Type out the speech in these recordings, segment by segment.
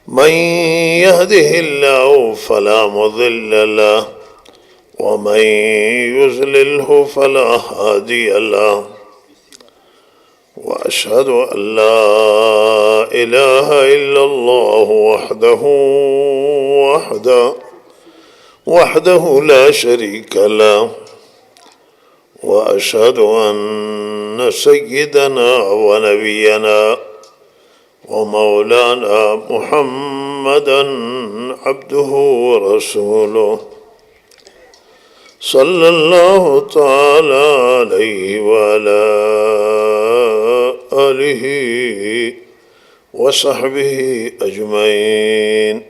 من يهده الله فلا مضل له ومن يضلله فلا هادي له وأشهد أن لا إله إلا الله وحده لا شريك له وأشهد أن سيدنا ونبينا ومولانا محمدا عبده ورسوله صلى الله تعالى عليه وعلى آله وصحبه أجمعين.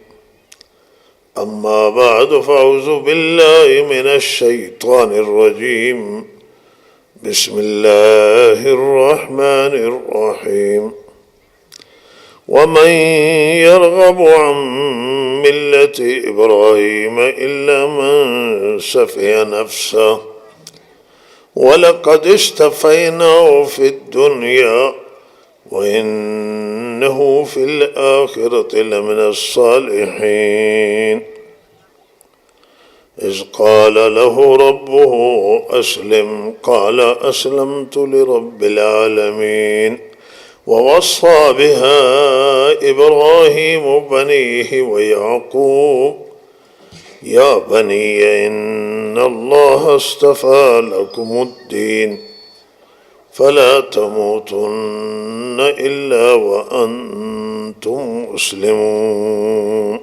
أما بعد فأعوذ بالله من الشيطان الرجيم. بسم الله الرحمن الرحيم. ومن يرغب عن ملة إبراهيم إلا من سفه نفسه ولقد اصطفيناه في الدنيا وإنه في الآخرة لمن الصالحين. إذ قال له ربه أسلم قال أسلمت لرب العالمين. ووصى بها إبراهيم بنيه ويعقوب يا بني إن الله اصطفى لكم الدين فلا تموتن إلا وأنتم مسلمون.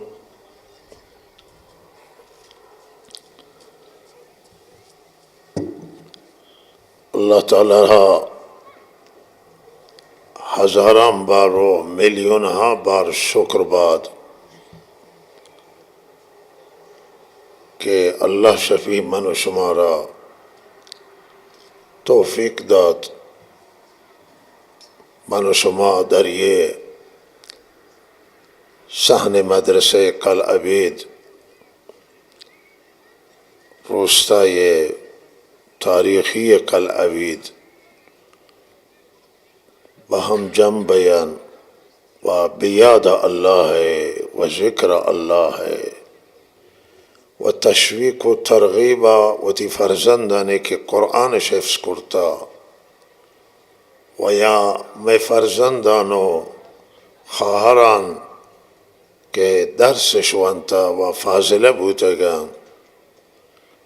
الله تعالى हजारां बार मिलियन बार शुक्रबाद के अल्लाह शफी मनो शुमारा तौफीक दात मनो शुमा दर ये सहन मदरसे कल अबीद रोस्ता ये तारीखी कल अबीद बहम जम बयान व बियाद अल्लाह है व ज़िक्र अल्लाह है व तशवीक व तरगीबा व ती फर्जंदाने के कुरान शेफ्स कुर्ता व या मैं फर्जंदानो खाहरान के दर्स शुवंता व फाजिल बूतगान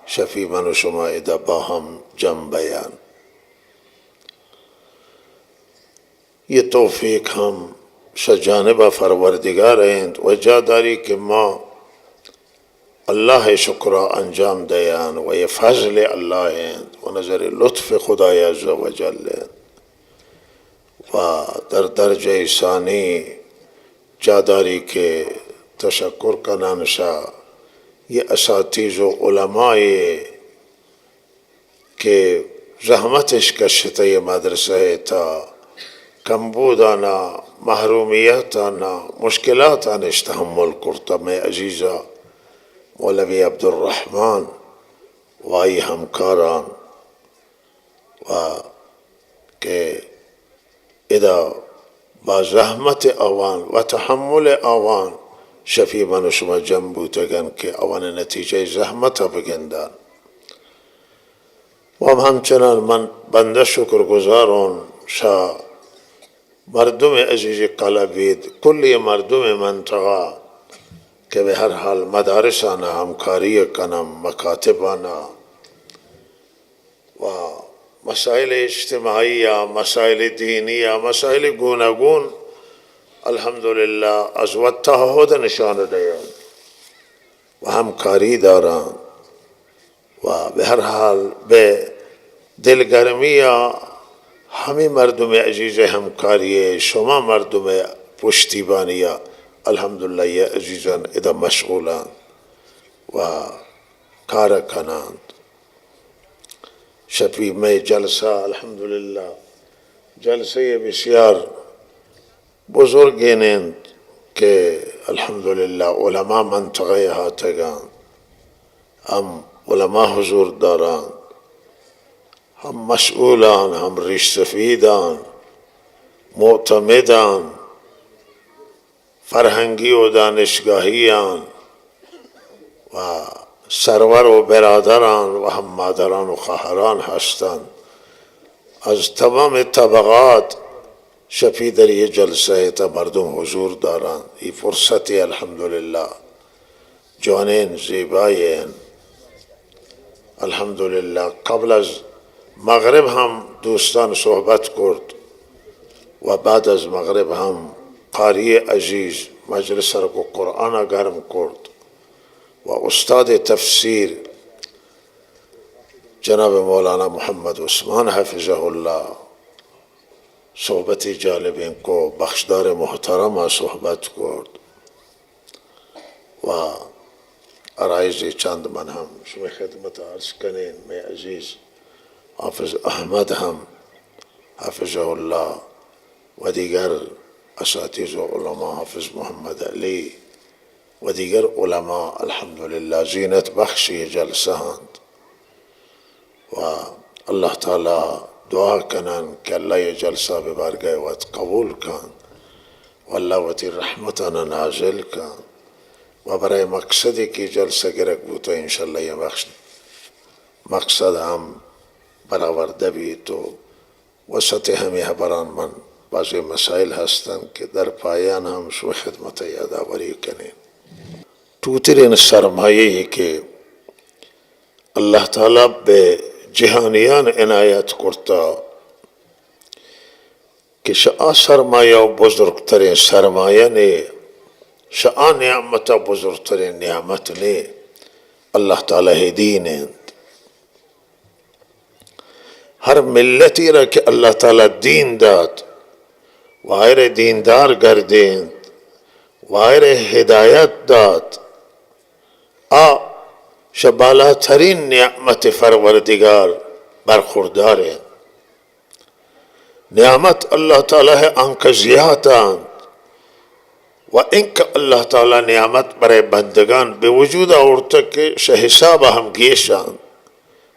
शफी मनो शुमा इदा बहम जम बयान ये तौफीक हम सजानबा फरवरदिगार हैं वजादारी के माँ अल्लाह शुक्र अंजाम दयान व ये फजल अल्लाह हैं व नज़र लुत्फ़ खुदाया अज़्ज़ व जल व दर दर्ज सानी जादारी के तशक्कुर का नानशा ये असातीज़ व उलमाए के ज़हमत इश्क़ ये मदरसा था कम्बूदाना महरूमियताना मुश्किलाताना इस्तहम्मुल कुर्ता में अजीज़ा मौलवी अब्दुर्रहमान वाई हमकारान व के इदा बाज़हमत आवान व तहम्मुल आवान शफी मनो शुमा जम्बू तगन के आवान नतीजे ज़हमत बगंदान व हम चनान मन बंदा शुक्र गुजारों शाह मर्दों में अजीज़ कलाबीद कुल ये मर्दों में मंतगा के बहरहाल मदारसाना हमकारी कनम मकातबाना व मसाइल इज्तिमाइया मसाइल दीनिया मसाइल गुनागुन अल्हम्दुलिल्लाह अज़वत्ता होद निशान दया व हमकारी दारान व बहरहाल बे दिल गर्मिया हमें मर्दों में अजीज़ हमकारिये शुमा मर्दों में पुश्तिबानिया अल्हम्दुलिल्लाह ये अजीज़ान इदा मशगूलान व कारकनान शफी में जलसा अल्हम्दुलिल्लाह जलसे बसियार बुजुर्गेन के अल्हम्दुलिल्लाह उलमा मंतक़े हातगान हम उलमा हुजूर दारान हम मशगूलान हम रिश्तफीदान मोतमिदान فرهنگی و دانشگاهیان و سرور و برادران و هم مادران و خواهران هستند از تمام طبقات شفی در یہ جلسه تا مردم حضور دارند. این فرصتی الحمدلله جوانین زیبایین. الحمدلله قبل از مغرب هم دوستان صحبت کرد و بعد از مغرب هم قاری عزیز مجلس را قرآن گرم کرد و استاد تفسیر جناب مولانا محمد عثمان حفظه الله صحبتی جالب ان کو بخشدار محترم صحبت کرد و عرایض چند من هم شما خدمت عرض کنین. میں عزیز حافظ احمد هم حفظه الله و دیگر اساتید و علماء حافظ محمد علی و دیگر علماء الحمدلله زینت بخشی جلسه هند و الله تعالی دعا کنن که الله یہ جلسه به بارگاه وقت قبول کن و الله وتی رحمتنا نازل کن و برای مقصدی که جلسه گرک بود تو انشالله یہ مقصد هم برآورده بی تو وسط همی بران من بعضی مسائل هستند که در پایان هم شو خدمت یادآوری کنیم. توترین سرمایه‌ای که الله تعالی به جهانیان عنایت کرتا که شاء سرمایه و بزرگترین سرمایه نه، شاء نعمت و بزرگترین نعمت نه، الله تعالی دینند. هر ملتی را که الله تعالی دین داد و غیر دیندار گردیند و غیر هدایت داد، شبالاترین نعمت پروردگار برخوردارند. نعمت الله تعالی آنکه زیادند و اینکه الله تعالی نعمت برای بندگان به وجود آورده که حساب هم گیشند.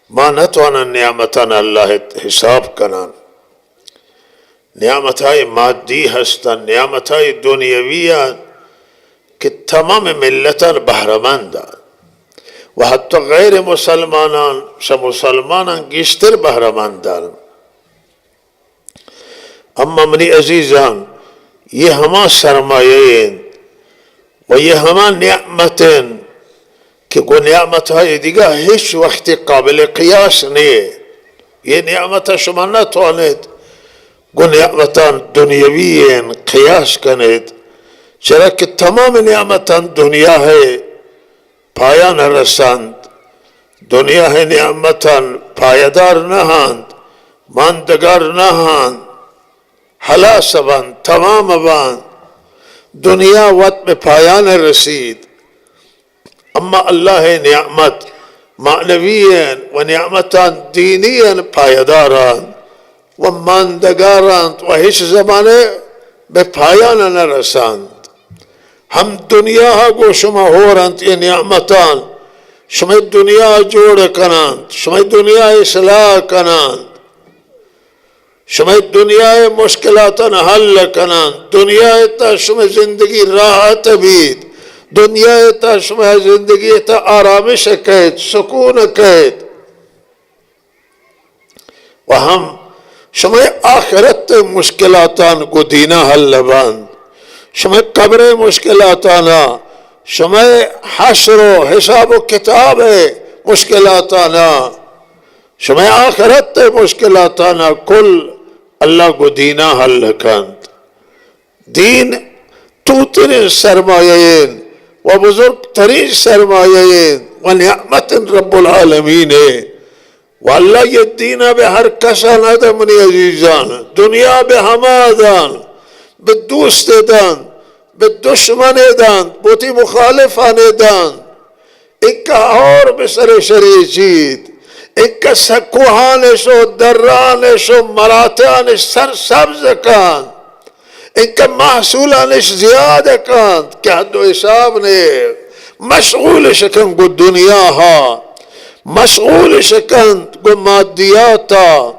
ما نتوانند نعمتان الله حساب کنند. نعمتهای مادی هستند، نعمتهای دنیوی هستند که تمام ملتان بهره‌مندند و حتی غیر مسلمانان مسلمانان گیشتر بهره‌مندند. اما منی عزیزان یہ ہما سرمایہ و یہ ہما نعمتیں کہ وہ نعمت ہے دیگه هیچ وقت قابل قیاس نہیں. یہ نعمت شما نتوانید وہ نعمتان دنیاوی قیاس کنید، چرا کہ تمام نعمتان دنیا ہے پایان رسند. دنیا ہے نعمتان پایدار نهند، ماندگار نهند، حلاس بند، تمام بند. دنیا وقت میں پایان رسید. اما اللہ نعمت معنوی و نعمتان دینی پایداران و ماندگاران و هیچ زمانے به پایان نرسند. ہم دنیا کو شما ہورند یہ نعمتان شما دنیا جوڑ کنند، شما دنیا اصلاح کنند، شما دنیا مشکلاتان حل کنند، دنیا تا شما زندگی راحت بید، دنیا تا شما زندگی تا آرامش کهید، سکون کهید و هم شما آخرت مشکلاتان کو دینا حل بند. شما قبر مشکلاتانا، شما حشر و حساب و کتاب مشکلاتانا، شما آخرت مشکلاتانا کل اللہ کو دینا حل کند. دین توترین سرمایین و بزرگترین سرمایین و نعمت رب العالمین ہے و اللہ یہ دینہ بے ہر کسا ندا منی عزیزان. دنیا بے ہما دان، بے دوست دان، بے دشمن دان، بوتی مخالفان دان. ایک اور بسر شریع چید، ایک سکوہانش و درانش و مراتانش سر سبز کان، ایک محصولانش زیادہ کان کہ حد و حساب نے. مشغول شکن کو دنیا ہا، مشغول شکن کو مادیاتا،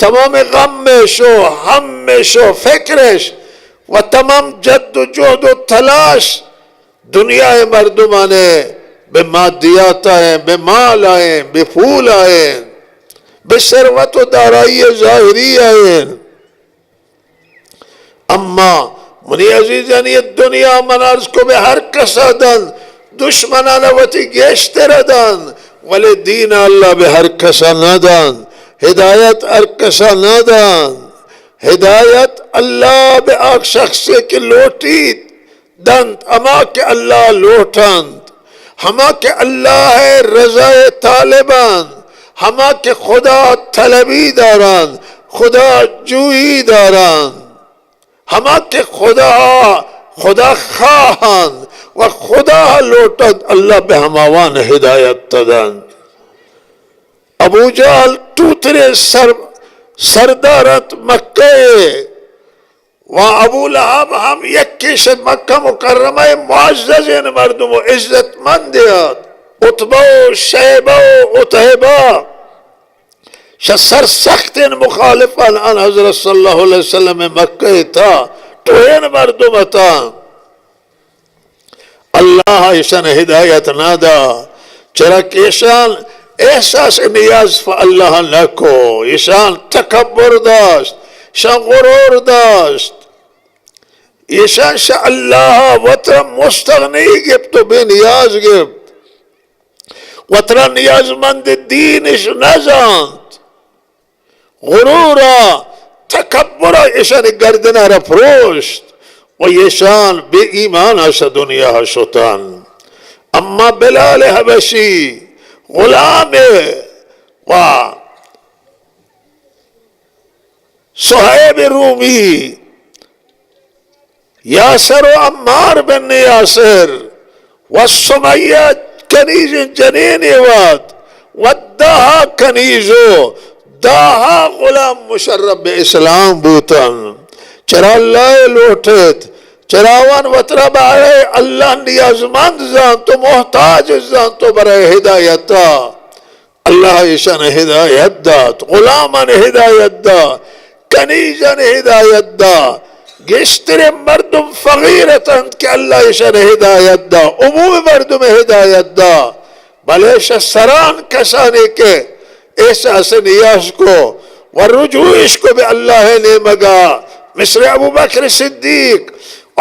تمام غم میں شو، ہم میں شو، فکرش व तमाम जद्दोजहद व तलाश दुनिया मर्दुमाने बेमादियात आए, बेमाल आए, बेफूल आए, बेसरवत व दाराई ज़ाहिरी आए। अम्मा मुनी अजीजन ये दुनिया मनार्स को बे हर कसादन दुश्मनाना वती गेश्तरदन वले दीन अल्लाह बे हर कसा नादान हिदायत हर कसा नादान हिदायत अल्लाह बे आक शख्स के लोटी दंत अमा के अल्लाह लोटंत हमा के अल्लाह है रज़ाए तालिबान हमा के खुदा तलबी दारान खुदा जुई दारान हमा के खुदा खुदा खान व खुदा लोटत अल्लाह बे हमावान हिदायत तदन। अबू जहल टूतरे सरदारत मक्के व अबू लहब हम यक्की से मक्का मुकर्रमा मुअज़्ज़ज़ मर्दुम इज्जतमंद उतबो शैबो उतहबा सर सख्त मुखालिफन अन हज़रत सल्लल्लाहु अलैहि वसल्लम में मक्के था टोहन मर्दुम था। अल्लाह ईशान हिदायत नादा चरा केशान एहसास नियाज फ अल्लाह नको ईशान तकब्बुर दाश्त ईशान गुरूर दाश्त ईशान शा अल्लाह वतर मुस्तगनी गिफ्त बेनियाज गिफ्त वतर नियाजमंद दीन इश नजांत गुरूरा तकब्बुरा ईशान गर्दना रफरोश्त व ईशान बे ईमान आशा दुनिया हशुतान। अम्मा बिलाल हबशी गुलाम व सुहैब रूमी यासर व अम्मार बिन यासर व सुमैया कनीज जनीन वद्दाहा कनीजो दाहा गुलाम मुशर्रफ इस्लाम बूतन चरा अल्लाह लोटत चरावन वतरा बारे अल्लाह नियाजमंद जान तो मोहताज जान तो बरे हिदायत अल्लाह ईशान हिदायत दात गुलामन हिदायत दा कनीजन हिदायत दा गिश्तरे मर्दुम फगीरतन के अल्लाह ईशान हिदायत दा उमूम मर्दुम हिदायत दा बलेश सरान कसाने के एहसास नियाज को व रुजू इसको भी अल्लाह ने मगा मिस्र अबू बकर सिद्दीक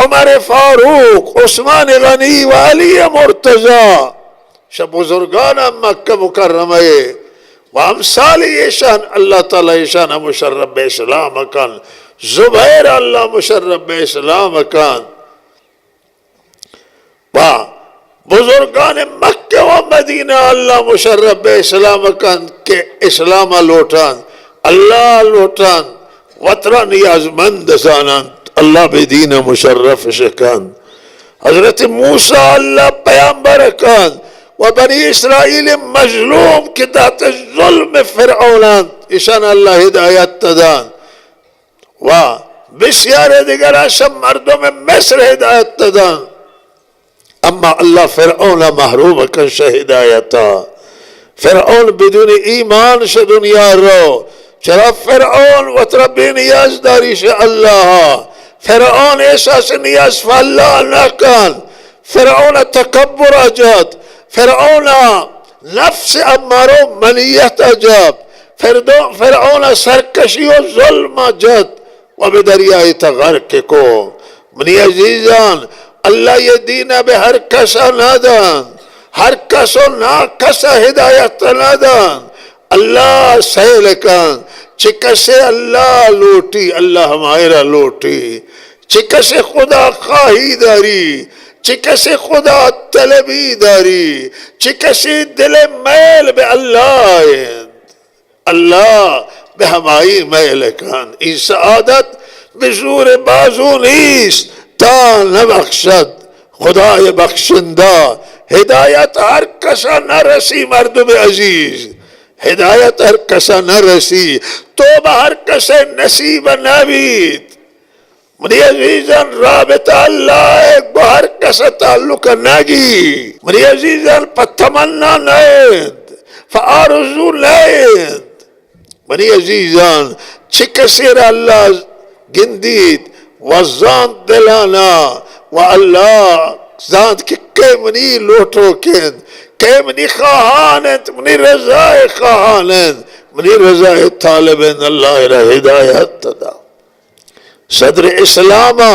उमर फारूक उस्मान गनी व अली मुर्तजा शब बुजुर्गान मक्का मुकर्रमा व अमसाल ईशान अल्लाह ताला ईशान मुशर्रफ इस्लाम कन जुबैर अल्लाह मुशर्रफ इस्लाम कन व बुजुर्गान मक्के व मदीना अल्लाह मुशर्रफ इस्लाम कन के इस्लाम लोटन अल्लाह लोटन वतरा नियाजमंद जानन अल्लाह बेदीन मुशर्रफ शकन हजरत मूसा अल्लाह पैगंबर कन व बनी इसराइल मजलूम के दात जुल्म फिरऔन ईशान अल्लाह हिदायत तदान व बिस्यार दिगर सब मर्दों में मिस्र हिदायत तदान। अम्मा अल्लाह फिरऔन महरूम कन हिदायता फिरऔन बिदुन ईमान से दुनिया रो चरा फिरऔन वतरा बेनियाजदारी से अल्लाह फिरऔन ऐसा से नियाज अल्लाह न कन फिरऔन तकब्बुर अजत फिरऔन नफ्स अम्मारो मनियत अजब फिरऔन सरकशी व जुल्म अजत व बेदरियाए तगर्क को मनी अजीजान अल्लाह ये दीन बे हर कसा नादान हर कसो ना कसा हिदायत नादान अल्लाह सहल कन चिकसे अल्लाह लोटी अल्लाह हमारा लोटी चिकसे खुदा खाहीदारी चिकसे खुदा तलबीदारी चिकसे दिल मैल बे अल्लाह बे हमारी मैल कन इस आदत बेजूर बाजू नीस ता न बख्शद खुदा ये बख्शिंदा हिदायत हर कसा न रसी मर्दुम अजीज हिदायत हर कसा न रसी तो हर कसे नसीब नबीत मुझे अजीजन राबिता अल्लाह हर कसा ताल्लुक नगी मुझे अजीजन पत्तमन्ना नैद फारजू नैद मुझे अजीजन छिकसेर अल्लाह गिंदीत वजान दिलाना व अल्लाह जान के केमनी लोटो के केमनी खाहानत मनी रजाए खाहानत मनी रजाए तालिबन अल्लाह हिदायत तदा सदर इस्लामा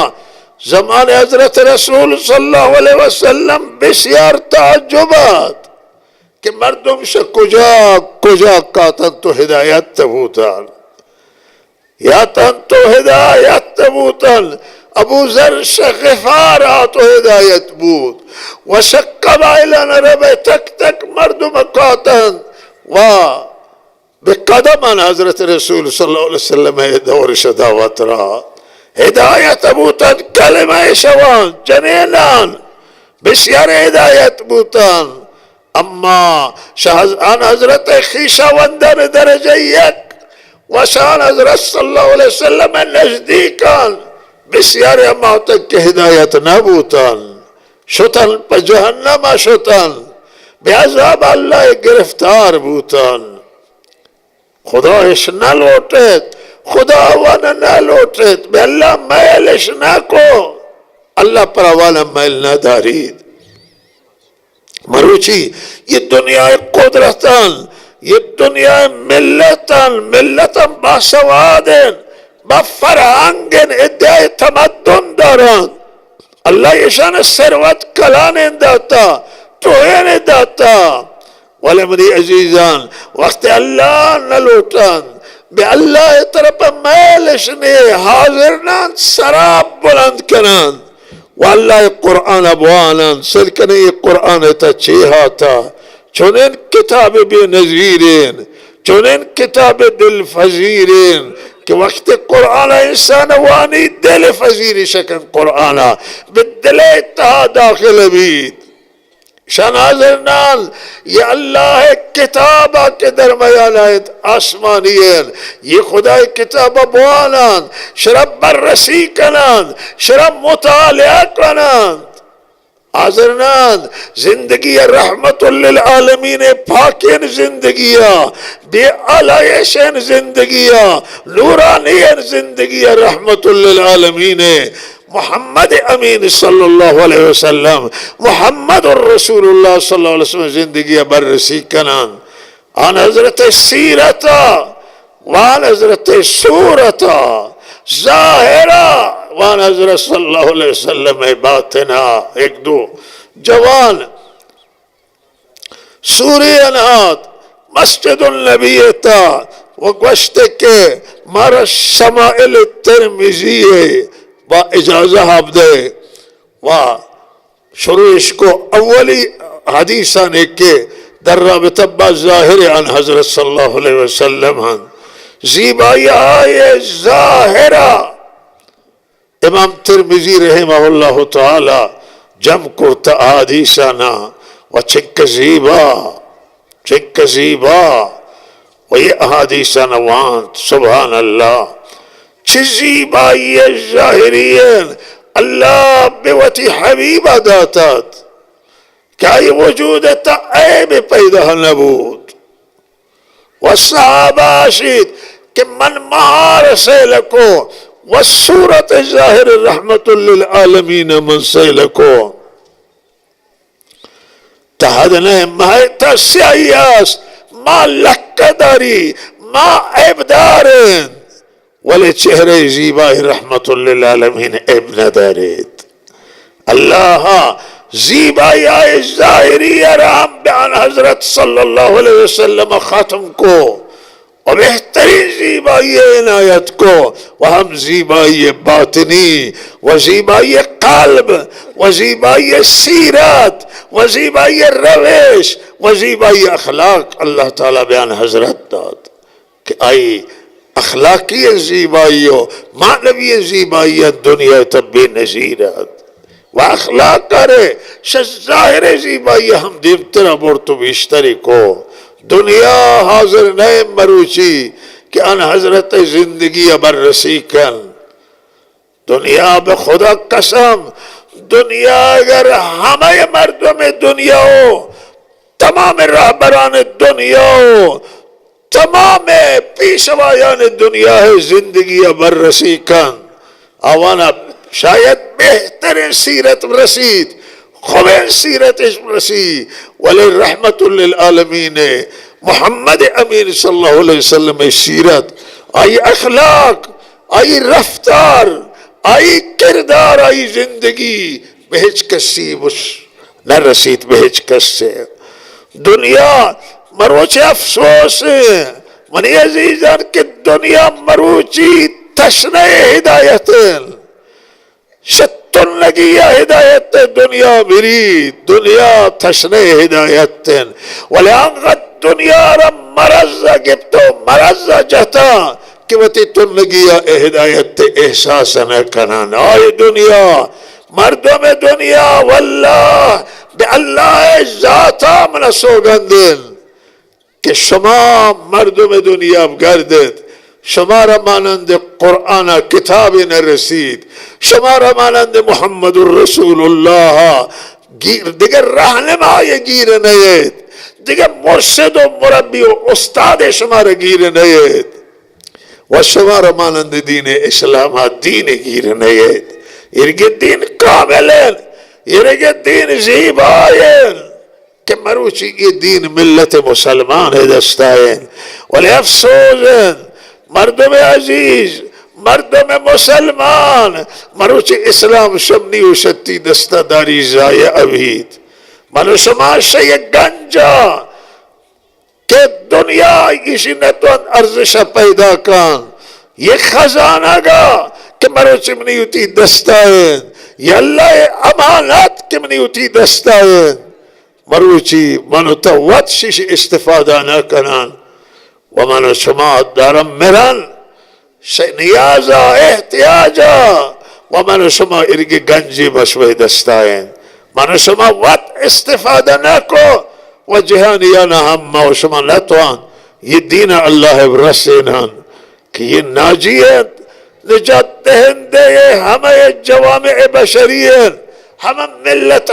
ज़माने हज़रत रसूल सल्लल्लाहु अलैहि वसल्लम बसियार ताज्जुबात कि मर्दम से कुजा कुजा कातन तो हिदायत तबूतन या तन तो हिदायत तबूतन अबू ज़र से ग़िफ़ार तो हिदायत बूत वशक्कबाइलन रबे तक तक मर्दम कातन वाह बेकदमन हज़रत रसूल सल्लल्लाहु अलैहि वसल्लम दौर शदावत रहा हिदायत बूतन कलमा शवान जनेनान बसियार हिदायत बूतन अम्मा शाहजान हजरत खीशावंदर दरजयक वशान हजरत सल्लल्लाहु अलैहि वसल्लम नजदीकान बसियार अम्मा तक के हिदायत न बूतन शुतन पर जहन्नम शुतन बेअज़ाब अल्लाह गिरफ्तार बूतन खुदा इश न लौटे खुदा वन न लौटे अल्लाह मैलिश न को अल्लाह पर वाला मैल न दारीद मरुची ये दुनिया कुदरतन ये दुनिया मिल्लतन मिल्लतन बासवादन बाफरहंगन इद्दाए तमद्दुन दारन अल्लाह ईशान सरवत कलाने दाता तोयने दाता वाले मरी अजीजान वक्त अल्लाह न लौटन बे अल्लाह तरफ मैलिश ने हाजिर नान सराब बुलंद करन वाल्लाह कुरान अबवानन सिलकने ये कुरान तचेहा था चुनेन किताब बेनज़ीरेन चुनेन किताब दिल फजीरेन कि वक्त कुरान इंसान वानी दिल फजीरी शकन कुरान बिदिल इत्तहा दाखिल बीत शनाजरनान ये अल्लाह किताब के दरमियान आसमानियन ये खुदा किताब अबवानन शरब बरसी कनान शरब मुतालिया कनान आजरनान जिंदगी रहमतुल लिल आलमीन पाकिन जिंदगिया बेअलायशन जिंदगिया नूरानियन जिंदगिया रहमतुल लिल आलमीन मोहम्मद अमीन सल्लल्लाहु अलैहि वसल्लम मोहम्मद और रसूलुल्लाह सल्लल्लाहु अलैहि वसल्लम जिंदगी बरसी कनान आन हजरत सीरता वान हजरत सूरता ज़ाहिरा वान हजरत सल्लल्लाहु अलैहि वसल्लम बातिना एक दो जवान सूर्य अनहात मस्जिदुल नबी था वो गश्त के मारा शमाइल तिरमिज़ी वा इजाज़ा दे वा शुरू इसको अव्वली हदीसा ने के दर्रा बितब्बा ज़ाहिर अन हज़रत सल्लल्लाहु अलैहि वसल्लम हन ज़ीबाया ये ज़ाहिरा इमाम तिरमिज़ी रहमहुल्लाह ताला जम कुर्ता हदीसा ना व चिक्क ज़ीबा व ये हदीसा नवान सुभान अल्लाह चिज़ी बाई ज़ाहिरियन अल्लाह बेवती हबीबा दातात क्या ये वजूद ऐब पैदा नबूत व सहाबाशित के मन महार से लको व सूरत ज़ाहिर रहमतुल लिल आलमीन मन से लको तहदने महता स्यायास मा लक्कदारी मा ऐबदारन वाले चेहरे ज़ीबा रहमतुल लिल आलमीन इब्न दारिद अल्लाह ज़ीबा ज़ाहिरी राम बयान हजरत सल्लल्लाहु अलैहि वसल्लम खातम को और बेहतरीन ज़ीबा इनायत को वह हम ज़ीबा बातिनी व ज़ीबा क़ल्ब व ज़ीबा सीरत व ज़ीबा रवेश व ज़ीबा अखलाक अल्लाह ताला बयान हजरत दाद कि आई अखलाकी ज़ीबाइयों मानवीय ज़ीबाइयत दुनिया तब बेनज़ीरत व अखलाक करे ज़ाहिर ज़ीबाइय हम देवतरा बोर्तो बिश्तरी को दुनिया हाजिर नए मरूची कि अन हजरत जिंदगी बरसी कन दुनिया बे खुदा कसम दुनिया अगर हमें मर्दों में दुनिया हो तमाम रहबरान दुनिया हो तमाम पेशवायान दुनिया है जिंदगी बरसी कन आवाना शायद बेहतरीन सीरत रसीद खुबे सीरत रसी वले रहमतुल लिल आलमीन मोहम्मद अमीन सल्लल्लाहु अलैहि वसल्लम सीरत आई अखलाक आई रफ्तार आई किरदार आई जिंदगी बेहिचकस उस न रसीद बेहिचकस से दुनिया मरोचे अफसोस मनी अजीजान के दुनिया मरोची तशने हिदायत शत्तुन लगी हिदायत दुनिया बिरी दुनिया तशने हिदायत वले अंगत दुनिया रम मरज़ा गिफ्तो मरज़ा जता कि वती तुन लगी हिदायत एहसास न करना आए दुनिया मर्दों में दुनिया वल्लाह बे अल्लाह जाता मन सौगंदन कि शमा मर्दों में दुनिया गर्दत शमारा मानंद कुरान किताब न रसीद शमारा मानंद मुहम्मदुर रसूलुल्लाह दिगर रहनुमा ये गिर नयत दिगर मुर्शिद व मुरब्बी व उस्ताद शमारा गिर नयत व शमारा मानंद दीन इस्लाम दीन गिर नयत इरगे दीन कामिलन इरगे दीन ज़ीबायन कि मरूची ये दीन मिल्लत मुसलमान है दस्तायन वले अफसोस मर्दों में अजीज मर्दों में मुसलमान मरूची इस्लाम शमनी उशती दस्तादारी जाय अभीत मनुष्यमा से ये गंजा के दुनिया इसी ने तो अर्जिश पैदा कान ये खजाना का कि मरूची मनी उती दस्तायन ये अल्लाह अमानत कि मनी उती दस्तायन मरूची मनुता वत शिश इस्तिफादा न करन व मनुष्यमा दारम मिरन नियाजा एहतियाजा व मनुष्यमा इरगे गंजी बशवे दस्तायन मनुष्यमा वत इस्तिफादा न को व जहानिया न हम मौसमा लतवान ये दीन अल्लाह रसेनन कि ये नाजियत निजात दहंदे हमें जवामे बशरियत हम मिल्लत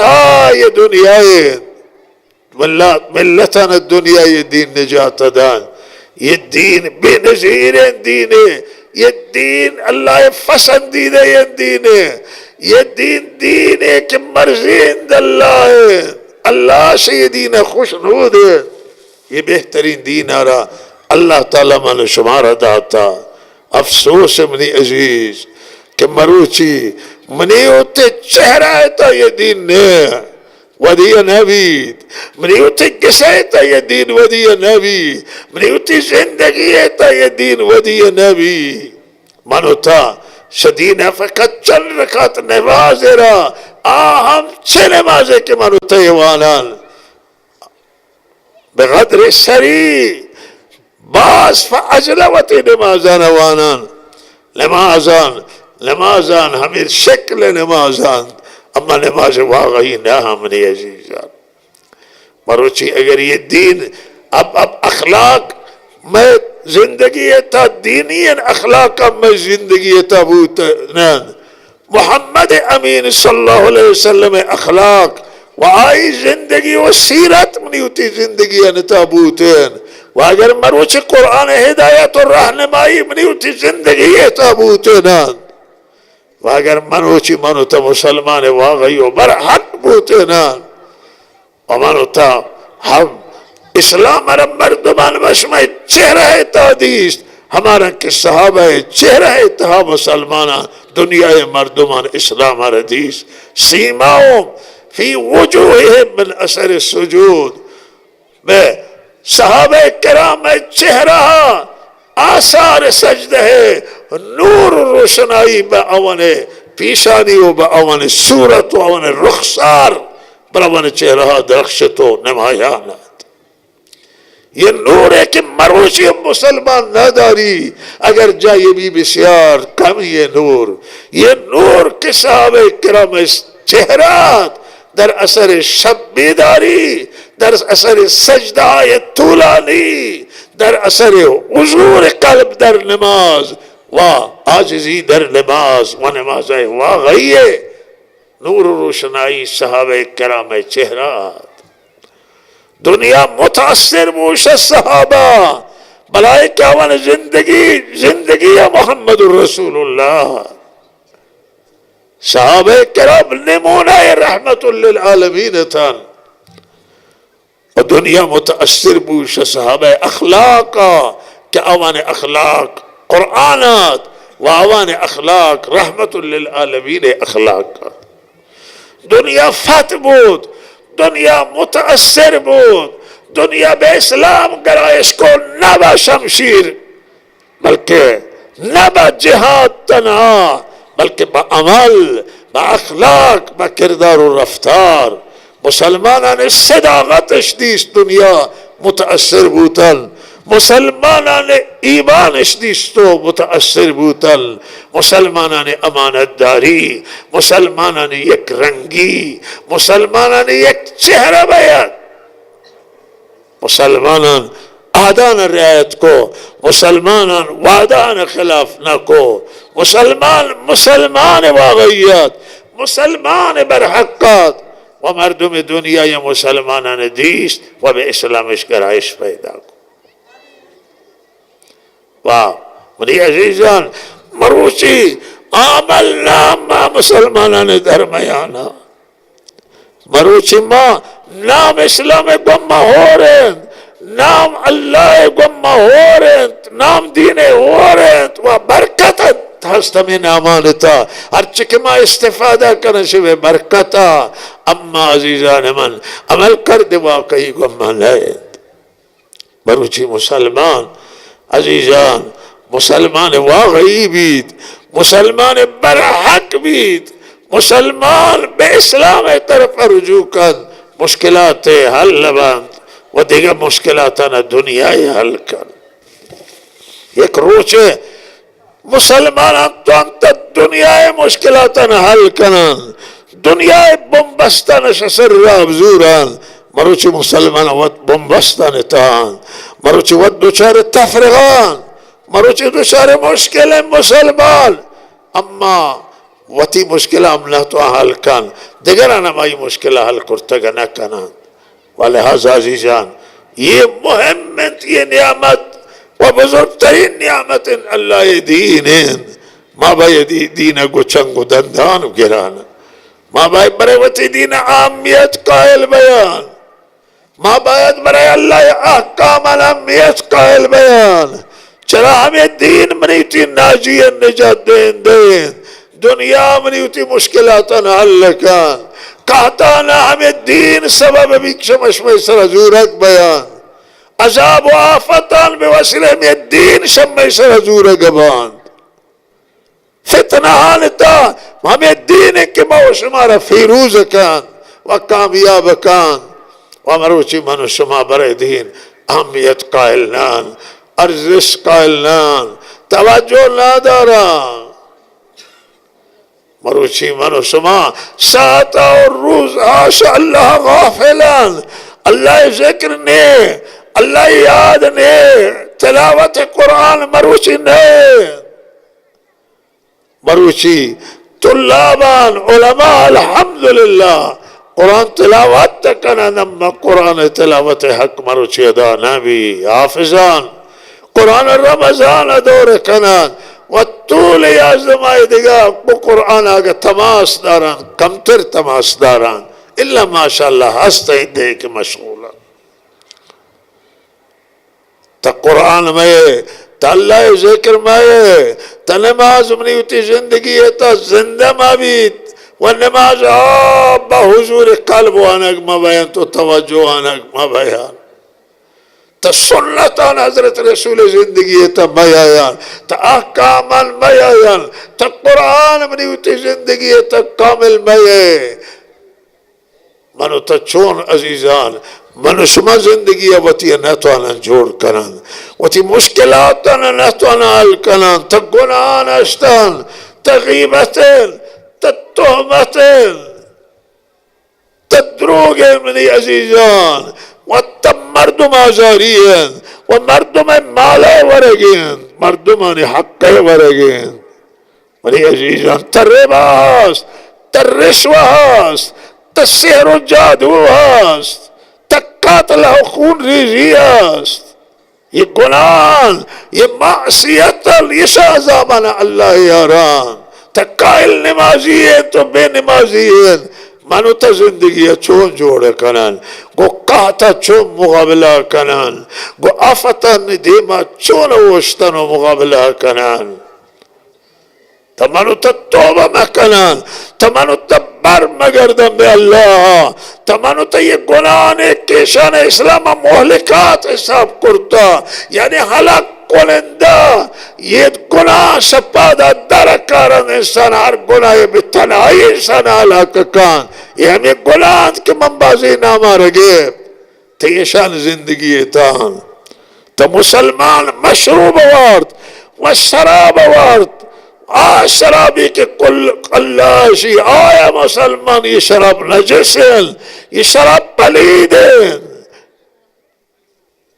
ये दुनिया वल्लाह मिल्लतन दुनिया ये दीन निजात दान ये दीन बेनज़ीर दीन ये दीन अल्लाह पसंदीदा ये दीन ये दीन है कि मर्जी अल्लाह है अल्लाह से ये दीन खुशनूद है ये बेहतरीन दीन आ रहा अल्लाह ताला मन शुमारा दाता अफसोस मनी अजीज कि मरूची मनी होते चेहरा है तो ये दीन ने वदिया नबीद मनी होते किसे तो ये दीन वदिया नबी मनी होती जिंदगी है तो ये दीन वदिया नबी मनोता शदीन फकत चल रखा तो नवाजेरा हम छह नमाजे के मनोता ये वानान बगदर सरी बास फअजलवती नमाजान वानान नमाजान हमें शक्ल नमाजान अम्मा नमाज वागई ना हमने अजीजान मरोची अगर ये दीन अब अखलाक में जिंदगी था दीनियन अखलाक में जिंदगी ताबूत मोहम्मद अमीन सल्लल्लाहु अलैहि वसल्लम अखलाक व आई जिंदगी व सीरत मनी होती जिंदगी ताबूत व अगर मरोची कुरान हिदायत और रहनुमाई मनी होती जिंदगी ताबूत अगर मनोची मनुता मुसलमान वागई बर हक बोते ना मनुता हम इस्लाम मर्दमान वशमा चेहरा है तादीस हमारा के सहाबा चेहरा है तहा मुसलमान दुनिया मर्दमान इस्लाम हदीस सीमाओं फी वजूहिहिम मिन असर सुजूद में सहाबा किराम चेहरा आसार सजदे है नूर रोशनाई बअवन पीशानी व बअवन सूरत व अवन रुखसार बरवन चेहरा दरख्शतो नमायानत ये नूर है कि मरोशी मुसलमान नादारी अगर जाए भी बिस्यार कम ये नूर के साहबे किराम चेहरा दर असर शब्बेदारी दर असर सजदा तूलानी दर असर हुजूर कल्ब दर नमाज वाह आजिज़ी दर नमाज व नमाज वाह गई नूर रोशनाई सहाबे किराम चेहरा दुनिया मुतासिर मूश सहाबा बलाए क्या वन जिंदगी या मोहम्मद रसूलुल्लाह सहाबे किराम नमूना रहमतुल लिल आलमीन थान और दुनिया मुतअस्सिर बूश सहाबे अखलाका के आवान अखलाक कुरानात व आवान अखलाक रहमतुल लिल आलमीन अखलाक का दुनिया फत बूद, दुनिया मुतअस्सिर बूद, दुनिया बे इस्लाम गराइश को न बा शमशीर बल्कि न बा जिहाद तनहा बल्कि बअमल बअखलाक बकिरदार और रफ्तार मुसलमाना ने सदाकत शदीस दुनिया मुतअस्सिर बूतल मुसलमाना ने ईमान शदीस तो मुतअस्सिर बूतल मुसलमाना ने अमानतदारी मुसलमाना ने एक रंगी मुसलमाना ने एक चेहरा बयान मुसलमान आदान रियायत को मुसलमान वादान खिलाफ न को मुसलमान मुसलमान वागैयत मुसलमान बरहक्कत व मर्दुम दुनिया या मुसलमान ने दीस व बे इस्लामिश गराइश पैदा को वाह मेरी अजीजान मरूची आमल नाम मुसलमान ने धर्मयाना मरूची माँ नाम इस्लाम गुम्मा हो रहे नाम अल्लाह गुम्मा हो रहे नाम दीने हो रहे वह बरकत हस्त में नामानता हर चिकमा इस्तेफादा करने से वे बरकता अम्मा अजीजान मन अमल कर दे वाकई गुम्मा लाए बरूची मुसलमान अजीजान मुसलमान वाकई बीत मुसलमान बरहक बीत मुसलमान बे इस्लाम तरफ रुजू कर मुश्किलात हल लबंद वो दिगा मुश्किलात न दुनिया हल कर एक रोचे मुसलमान तो अंत दुनिया मुश्किलात न हल करन दुनिया बम्बस्ता न शसर अबजूरन मरुची मुसलमान वत बम्बस्ता न तान मरुची वत दुचारे तफरगान मरुची दुचारे मुश्किल मुसलमान अम्मा वती मुश्किल अमला तो हल कन दिगरा नमाई मुश्किल हल करता न कना वाले अजीजान ये मुहिम्मत ये नियामत व बुजुर्ग तरीन नियामत अल्लाह दीन माँ भाई दीन गुचंग दंदान गिरान माँ भाई बरे वती दीन आमियत कायल बयान माँ बायत बरे अल्लाह अहकाम आमियत कायल बयान चला हमें दीन मनीती नाजियन निजात देन देन दुनिया मनीती मुश्किलातन हल कान कहता ना हमें दीन सबब बिक्षमश में सरजूरक बयान अजाब व आफतान बेवसीले में दीन शम्मे सरजूरक गबान फितना हालता हमें दीन के मौसमारा फिरूज कान व कामयाब कान व मरुची मनुष्यमा बरे दीन अहमियत कायल नान अर्जिश कायल नान तवज्जो नादारा मरुची मनुष्यमा सात और रोज आशा अल्लाह गाफिलान अल्लाह जिक्र ने अल्लाह याद ने तिलावत कुरान मरुची ने मरुची तुल्लाबान उलमा अल्हम्दुलिल्लाह कुरान तिलावत करना नम्मा कुरान तिलावत हक मरुची अदा नबी हाफिजान कुरान रमजान दौर कनान वतूल याज़माए दिगा कुरान आगे तमास दारान कमतर तमास दारान इल्ला माशाअल्लाह हस्ते दे के मशगूला त कुरान में त अल्लाह जिक्र में त नमाज में उती जिंदगी है त जिंदा माबीत व नमाज बहुजूर कल्ब आनक मबयान तो तवज्जो आनक मबयान सुन्नतान हजरत रसूल जिंदगी त बयान त अहकामन बयान त कुरान मनी उती जिंदगी त कामिल मये मनो त चोन अजीजान मनुष्यमा जिंदगी वती न तो जोड़ करन वती मुश्किलात न तो हल करन त गुनाह अस्तन त गीबतन त तोहमतन त द्रोगे मनी अजीजान वत्तम मर्दुम आजारियन व मर्दुम माले वरगियन मर्दुमाने हक्के वरगियन मनी अजीजान तर्रिबास तर्रिश्वास तस्सिहर जादूहास तक्कातल खून रिजियास ये गुनाह ये मासियत ये शाज़ाबान अल्लाह यारान तकाइल नमाजी है तो बेनमाजी है मानुता जिंदगी चो जोड़ कनान गो कहता चो मुकाबला कनान गो आफता निदेमा चो नवोस्तनो मुकाबला कनान तमानुता तौबा मकनान तमानुता बर मगरदम बे अल्लाह तमानुता ये गुनाह ने केशान इस्लाम मोहलिकात हिसाब करता यानी हलाक कोलंदा ये गुनाह सपादा दरकारन इंसान हर गुनाह बितनाई इंसान हलाक कान ये हमें गुनाह के मंबाजी ना मारेगे तो ये शान जिंदगी तान तो मुसलमान मशरूब वार्त व शराब वार्त आ शराबी के कुल अल्लाह आया मुसलमान ये शराब नजस है ये शराब पलीद है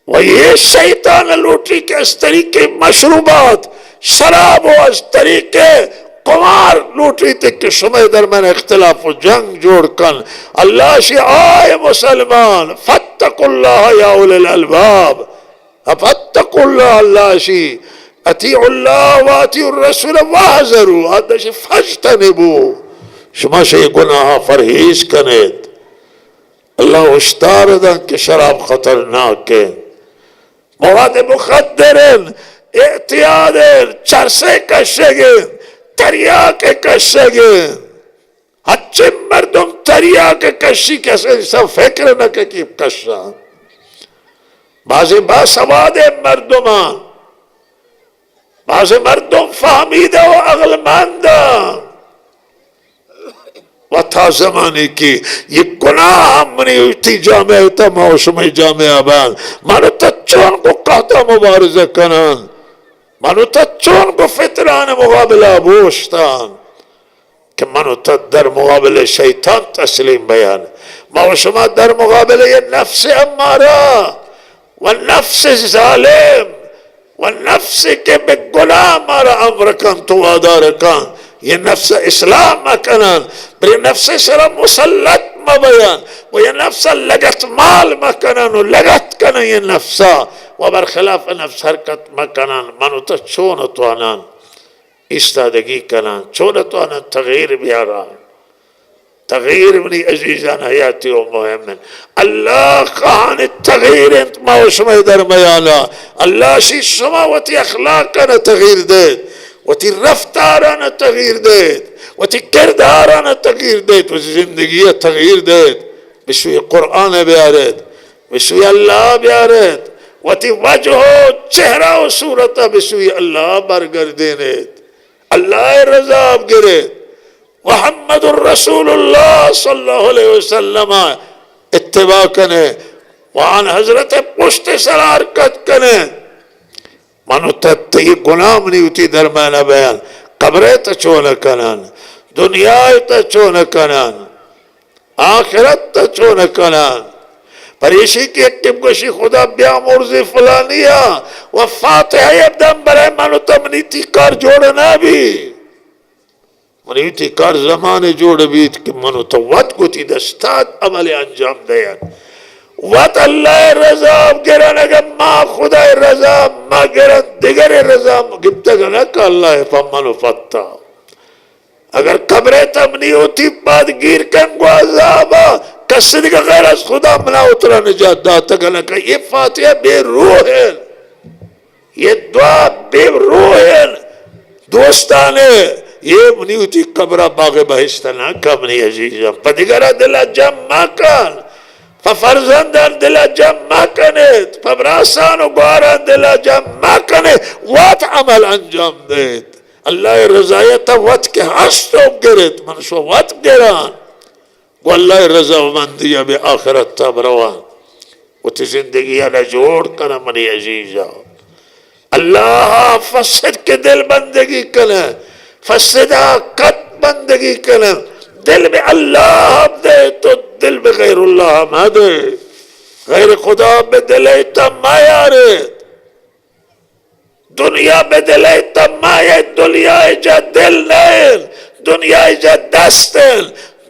वह ये शैतान लूटी के इस तरीके मशरूबात शराब और इस तरीके कुमार लूटी तक के समय दरमियान इख्तिलाफ जंग जोड़कर अल्लाह से आए मुसलमान फत्तकुल्लाह या उलिल अलबाब फत्तकुल्लाह अल्लाह से अतीउल्लाह व अतीउर रसूल वहज़रू आदश फज्तनिबू शुमा से गुनाह फरहेज कनेत अल्लाह उस्तारदन के शराब खतरनाक है मवाद मुखद्दरन एहतियादन चरसे कशगन तरिया के कशगन अच्छे मर्दम तरिया के कशी कैसे सब फिक्र न के की कशा बाज़े बासवादे मर्दमान बाज़े मर्दम फाहमीदा व अगलमंदा वथा जमाने की ये गुनाह मनी उठी जामे उता मौसम जामे आबाद मानो तच्चों को कहता मुबारज़ा कनान मानो तच्चों को फितरान मुकाबला बोस्तान कि मानो तद्दर मुकाबले शैतान तस्लीम बयान मौसम दर मुकाबले ये नफ्स अम्मारा व नफ्स जालिम व नफ्स के बेगुनाह मारा अमर कन तो आदार कन ये नफ्स इस्लाम मकनन बे नफ्स सरा मुसल्लत मबयान वो ये नफ्स लगत माल मकनन लगत कन ये नफ्सा व बरखिलाफ नफ्स हरकत मकनन मनु तो चोन तो अनन इस्तादगी कनन चोन तो अनन तगीर भी आ रहा तगीर बनी अजीजान हयाती व मुहम्मन अल्लाह कहान तगीर इंत मौसम दरमयाना अल्लाह शी समावती अखलाक न तगीर दे वती रफ्ताराना तगीर दे वती किरदाराना तगीर दे वती जिंदगी तगीर दे बिशुई कुरान ब्यारत बिशुई अल्लाह ब्यारत वती वजह चेहरा व सूरत बिशुई अल्लाह बरगर देने अल्लाह रज़ा गिरे मुहम्मदुर रसूलुल्लाह सल्लल्लाहु अलैहि वसल्लम इत्तिबा कने वान हजरत पुश्त सरारकत कने मानो तत्ते गुलाम नहीं होती दरमियान बयान कब्रे तचोन कनान दुनिया तचोन कनान आखिरत तचोन कनान परेशी की एक्टिव गोशी खुदा ब्या मुर्ज़ी फलानिया व फातिहा यबदम बरे मानो तमनीति कर जोड़ना भी मनीति कर जमाने जोड़ बीत के मनो तो वत गुती दस्ताद अमल अंजाम दयान वत अल्लाह रज़ा गिरन अगर माँ खुदा रज़ा माँ गिरन दिगर रज़ा गिफ्त गना का अल्लाह पमनो फत्ता अगर कब्रे तब नहीं होती बाद गिर कम गुआज़ाबा कसद का गैर खुदा मना उतरा निजात दाता गना का ये फातिहा बेरूह है ये दुआ बेरूह है दोस्ताने ये मुनीति कब्रा बागे बहिस्तना कब नहीं अजीज़ा पदिगरा दिला जम्मा कान फफरजंदर दिला जम्मा कने फबरासान उगारा दिला जम्मा कने वत अमल अंजाम देत अल्लाह रज़ायत वत के हस्तों गिरत मनसो वत गिरान वो अल्लाह रज़ा मंदिया बे आखिरत तबरवान उत जिंदगी अला जोड़ कर मनी अजीज़ा अल्लाह फसद के दिल बंदगी कने फसदा कत बंदगी कने दिल में अल्लाह दे तो दिल में गैरुल्लाह मा दे गैर खुदा में दिल तमाया रे दुनिया में दिल तमाया दुनिया जा दिल नहीं दुनिया जा दस्त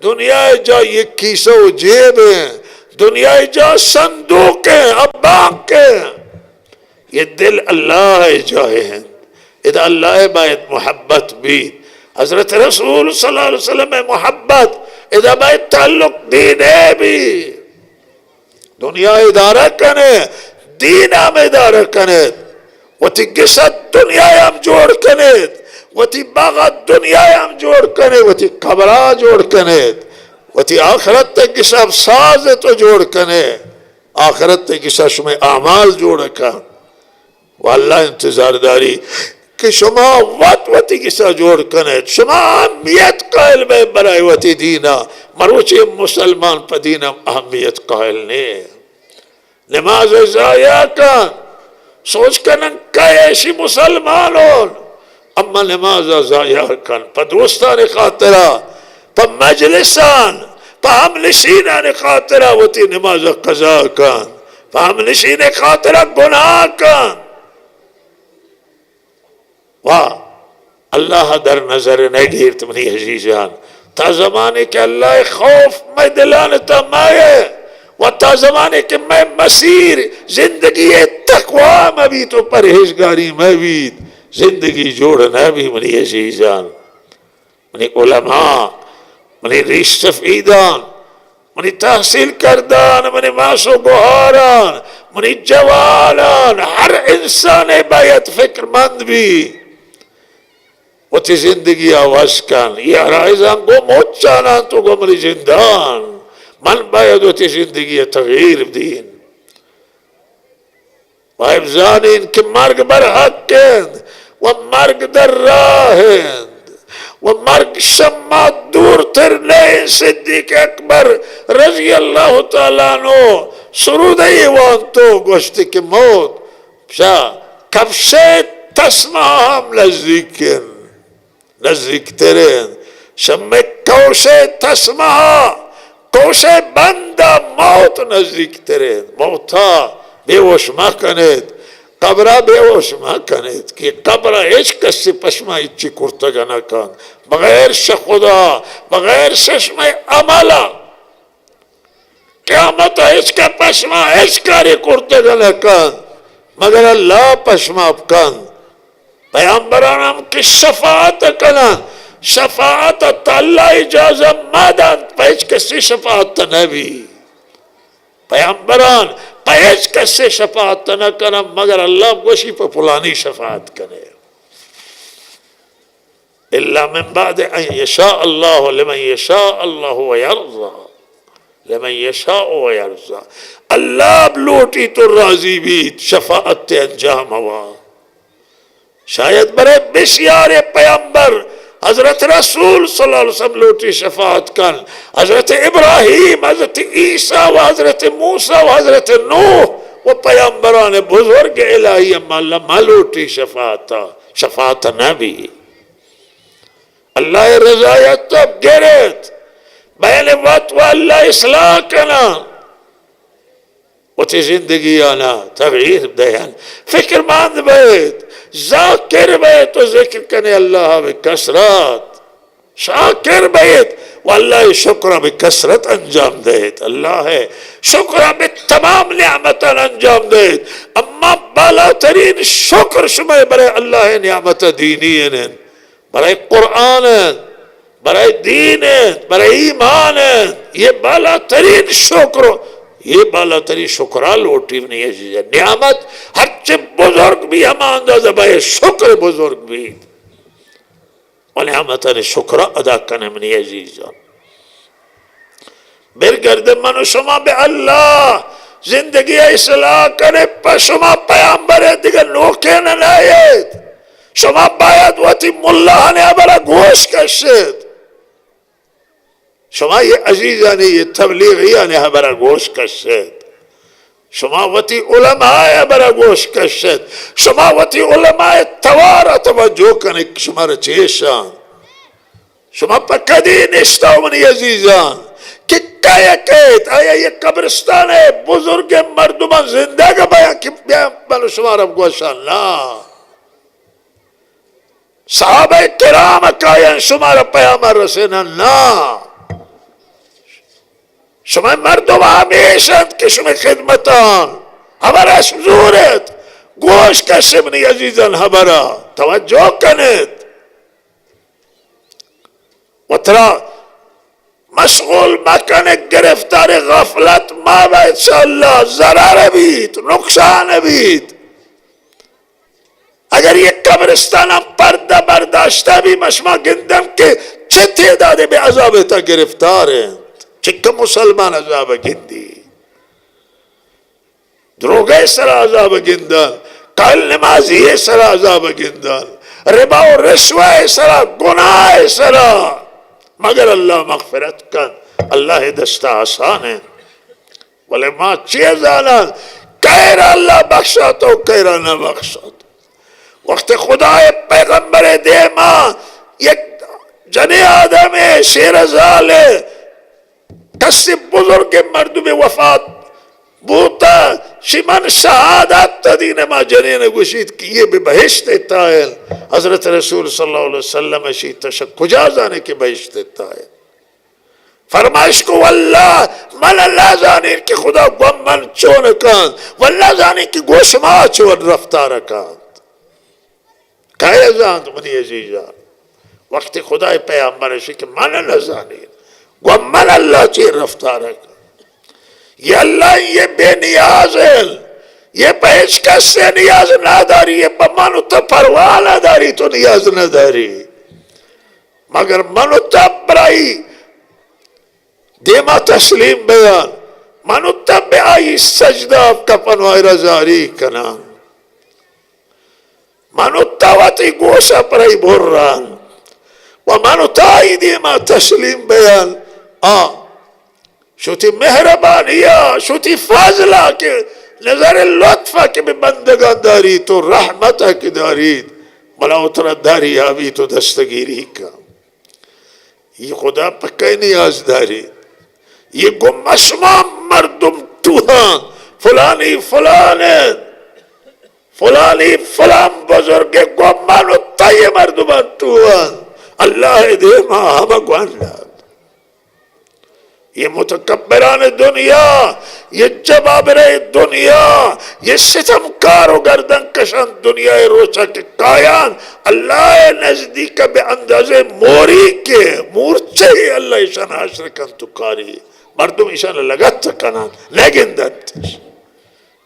दुनिया जा ये कीसो जेब है दुनिया जा संदूक है अब्बाक है ये दिल अल्लाह जाए हैं इधर अल्लाह बायत मोहब्बत भी हजरत रसूल सल्लल्लाहु अलैहि वसल्लम में मोहब्बत इधर भाई ताल्लुक दीन है भी दुनिया इदारा कने दीन हम इदारा कने वती गिसत दुनिया हम जोड़ कने वती बागत दुनिया हम जोड़ कने वती कबरा जोड़ कने वती आखरत तक गिसब साज तो जोड़ कने आखरत तक गिसा शुमे आमाल जोड़ का वाला इंतजार दारी कि शुमा वती गिसा जोड़ कने शुमा अहमियत कायल में बराए वती दीना मरोचे मुसलमान पदीना अहमियत कायल ने नमाज जाया कर सोच कर कैसी मुसलमान हो अम्मा नमाज जाया कर प दोस्तान खातरा प मजलिसान प हमनशीना ने खातरा वती नमाज कजा कर प हमनशीन खातरा गुनाह कर वाह अल्लाह दर नजर नहीं गिरत मनी अजीजान ता जमाने के अल्लाह खौफ मैं दिलान तमाए व ता जमाने के मैं मसीर जिंदगी तकवा में भी तो परहेजगारी में भी जिंदगी जोड़ना भी मनी अजीजान मनी उलमा मनी रिश्तफीदान मनी तहसील करदान मनी मासो गुहारान मनी जवालान हर इंसान बायत फिक्रमंद भी वती जिंदगी आवाज कान ये राइजान गो मोचाना तो गो मरी जिंदान मन बायद वती जिंदगी तगीर दीन वाइब जानिन के मर्ग बर हक्केंद व मर्ग दर राहेंद व मर्ग शम्मा दूर तर नहीं सिद्दीक अकबर रजी अल्लाह ताला नो सुरूद ईवान तो गोश्ती के मौत शा कब से तस्मा हम नजदीकिन नजदीक तेरे शम्मे कौशे तस्मा कौशे बंदा मौत नजदीक तेरे मौता बेहोश मा कनेत कबरा बेहोश मा कनेत कि कबरा एच कस्से पश्मा इच्ची कुर्तगना कान बगैर खुदा बगैर चश्मे अमला क़यामत एच का पश्मा एच कार्य कुर्तगना कान मगर अल्लाह पश्मा कान पैगंबरान की शफाअत कना शफाअत अल्लाह इजाजत मादान पैच कसी शफाअत नबी पैगंबरान पैच कसे शफाअत न कना मगर अल्लाह गोशी पर फुलानी शफाअत करे इल्ला मिन बाद अन यशा अल्लाह लिमन यशा अल्लाह व यरज़ा लिमन यशा व यरज़ा अल्लाह लूटी तो राजी भी शफाअत अंजाम हुआ शायद बड़े बिशियारे पैगंबर हजरत रसूल सल्लल्लाहु अलैहि वसल्लम लोटी शफाअत कर हजरत इब्राहिम हजरत ईसा व हजरत मूसा व हजरत नूह वो पैगंबरान बुजुर्ग इलाही अम्मा लोटी शफाअत नबी अल्लाह रज़ायत तो गिरत बैन वक्त व अल्लाह इस्लाह कना उठी जिंदगी आना तगीर दयान फिक्रमंद बैत जाकिर बैत तो जिक्र कने अल्लाह में कसरत शाकिर बैत वल्लाह शुक्र में कसरत अंजाम देत अल्लाह है शुक्र में तमाम नियामत अंजाम देत अम्मा बाला तरीन शुक्र शुमे बरे अल्लाह है नियामत दीनी है बरे कुरान है बरे दीन है बरे ईमान है ये बाला तरीन शुक्र ये बाला तरी शुक्रा लोटी नहीं है नियामत हर बुजुर्ग भी हम अंदाजा भाई शुक्र बुजुर्ग भी और नियामत ने शुक्र अदा करने में नहीं अजीज बिरगर्द मनुष्यमा बे अल्लाह जिंदगी इसलाह करे पशुमा पैगंबर दिगर नोके न नायत शुमा बायत वती मुल्ला ने बड़ा गोश कशत शुमा ये अजीजा ने ये तबलीगिया ने हमारा गोश कशत शुमावती उलमा बरा गोश कशत शुमावती उलमा तवारा तवज्जो कने शुमार चेशान शुमा पकदी निश्ता मनी अजीजान कि क्या कहत आया ये कब्रिस्तान है बुजुर्ग मर्दुमा जिंदा का बया कि बनो शुमार अब गोशान ना साहबे किराम कायन शुमार पैगंबर रसेना ना शुमे मर्दुम हमेशा के शुमे खिदमतान हमारा जरूरत गोश का शिबनी अजीजन हमारा तवज्जो कनेत وترى مشغول مكان گرفتار غفلت ما باید الله ضرر بید نقصان بید. اگر یک قبرستان پرده برداشته بی مشما گندم که چه تعداد به عذاب تا گرفتارند، چه که مسلمان عذاب گندی، دروغه سر عذاب گندن، قائل نمازی سر عذاب گندن، ربا و رشوه سر گناه سر، مگر اللہ مغفرت کن. اللہ دست آسان ہے بولے ماں چیز آنا کہرا اللہ بخشا تو کہرا نہ بخشا تو. وقت خدا پیغمبر دے ماں یک جنی آدم شیرزال کسی بزرگ مردم وفات بوتا شمن شہادت تدین ما جنین گوشید کہ یہ بھی بہشت تائل. حضرت رسول صلی اللہ علیہ وسلم اشیتا شک کجا جانے کی بہشت تائل. فرمائش کو واللہ من اللہ جانے کہ خدا گم من چون کان واللہ جانے کہ گوشما چون رفتار کان کہے جان منی عزیزہ وقت خدا پیغمبر اشی کہ من اللہ جانے گم من اللہ چی رفتار کان. یہ اللہ یہ بے نیاز ہے، یہ پیش کس سے نیاز نہ داری، یہ مانو تو پرواہ نہ داری تو نیاز نہ داری، مگر منو تب برائی دیما تسلیم بیان منو تب بیائی سجدہ کپن و رزاری کنان منو تاوتی گوشا پرائی بران و منو تائی دیما تسلیم بیان شوتی مہربانیہ شوتی فاضلہ کے نظر لطفہ کے بھی بندگان داری تو رحمتہ کی داری بلا اترا داری آبی تو دستگیری کا. یہ خدا پکے نیاز داری یہ گمشما مردم توہاں فلانی فلان بزرگ گمانو تائی مردمان توہاں اللہ دے ماں ہمیں گوانا. یہ متکبران دنیا، یہ جبابر دنیا، یہ ستمکار و گردن کشان دنیا روچا کے کایان اللہ نزدیک بے اندازے موری کے مورچے ہی اللہ ایشان حشر کن تو کاری مردم ایشان لگت کنان لیکن دت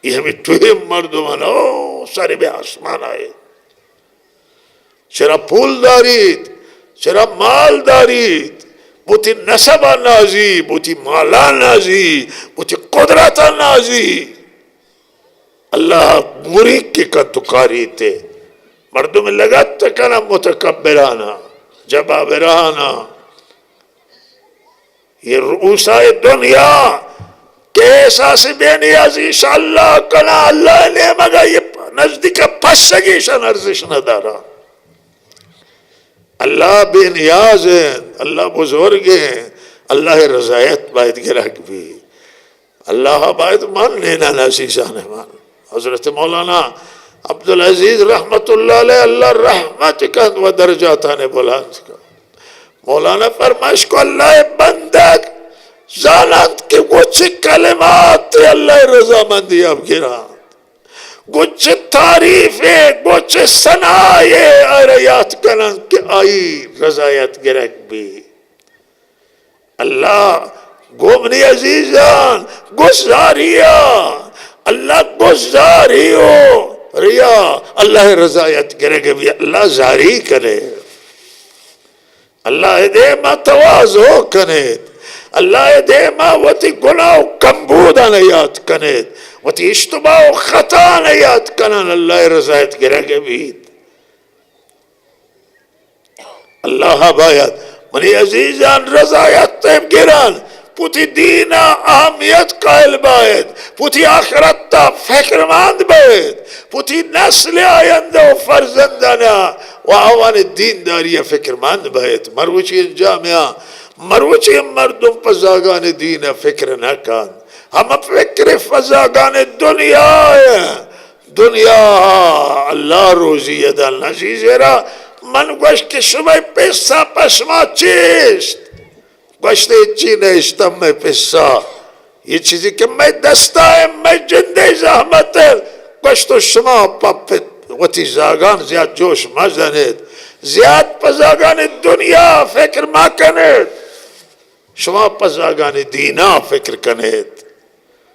یہ ہمیں توہم مردمان سارے بے آسمان آئے چرا پول دارید چرا مال دارید بوتی نسب نازی بوتی مالا نازی بوتی قدرت نازی اللہ مریق کی کا تکاری تے مردم لگت کنا متکبرانا جبابرانا. یہ رؤوسائے دنیا کے احساس بے نیازی شاءاللہ کنا اللہ نے مگا یہ نزدیک پسگی شن ارزش ندارا. اللہ بے نیاز ہے، اللہ بزرگ ہے، اللہ رضایت باید گرک بھی اللہ باید مان لینا ناسیزان مان. حضرت مولانا عبدالعزیز رحمت اللہ علیہ اللہ رحمت کا و درجاتانے بلند کا مولانا فرمائش کو اللہ بندک زانت کے کچھ کلمات اللہ رضا مندی اب گران کچھ تعریفیں کچھ ثنائے آریات کنن کہ آئی رضایت گرک بھی اللہ گومنی عزیزان گزاریا اللہ گزاریو ریا اللہ رضایت گرک بھی اللہ زاری کرے اللہ دے ما توازو کنید اللہ دے ما وتی گناہ و کمبودا نیات کنید وتی اشتباہ و خطا نیات کنن اللہ رضایت گرک بھی اللہ باید منی عزیزان رضایت تیب گران پوتی دین اہمیت قائل باید پوتی آخرت تا فکرمند باید پوتی نسل آینده و فرزندانا و آوان دین داری فکرمند باید. مروچی جامعہ مروچی مردم فضاگان دین فکر نکن ہم فکر فضاگان دنیا ہے دنیا اللہ روزی دل نشیز را من گوشت شما پیسا پشما چیست گوشت چی نیشتم میں پیسا یہ چیزی کہ میں دستا ہے میں جندے زحمت ہے گوشت شما پاپت وتی زاگان زیاد جوش مزنید زیاد پزاگان دنیا فکر ما کنید، شما پزاگان دینا فکر کنید،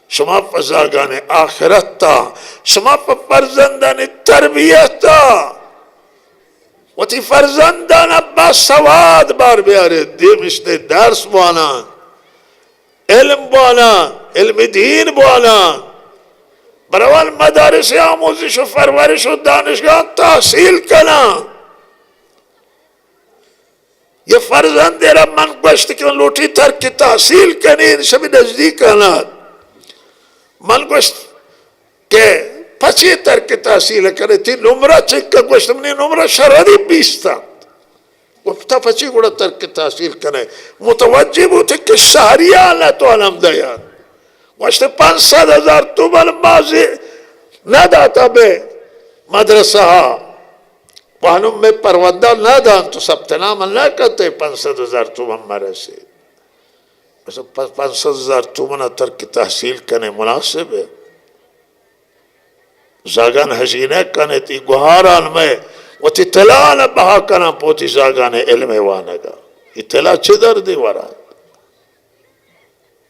شما پزاگان آخرت تا، شما فرزندان تربیت تا و تی فرزندان با سواد بار بیارید. دیمشته درس بوانان، علم بوانان، علم دین بوانان، برای مدارس آموزش و پرورش و دانشگاه تحصیل کنن. یه فرزند را من گوشت که لوٹی ترک تحصیل کنین شبی نزدیک کنند. من گوشت که پچی ترک تحصیل کنه تی نمره چک که گوشت منی نمره شرادی بیستند گفتا پچی گوڑا ترک تحصیل کنه. متوجه بوده که شهریان تو علم دیان گوشت 500,000 تومان مازی نداتا به مدرسه ها وانم میں پرونده ندان تو ثبت نام نہ کرتے 500,000 تومان مرسی. 500,000 تومان ترک تحصیل کرنے مناسب ہے. زاگان حزینہ کرنے تی گوھاران میں و تی تلان بہا کرنا پوتی زاگان علم وانگا. یہ تلا چھ دردی ورا،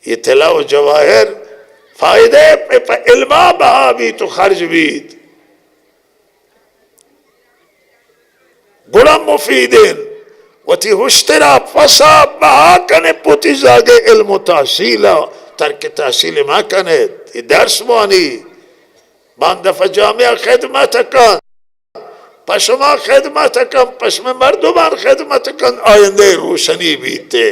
یہ تلا و جواہر فائدے پہ علمہ بہا بھی تو خرج بھی گڑا مفیدین و تی ہشترا فسا بہا کنے پوتی زاگے علم و تحصیل ترک تحصیل ما کنے. یہ درس موانی باندف جامعہ خدمت کن، پشما خدمت کن، پشم مردمان خدمت کن، آئندے روشنی بیتے.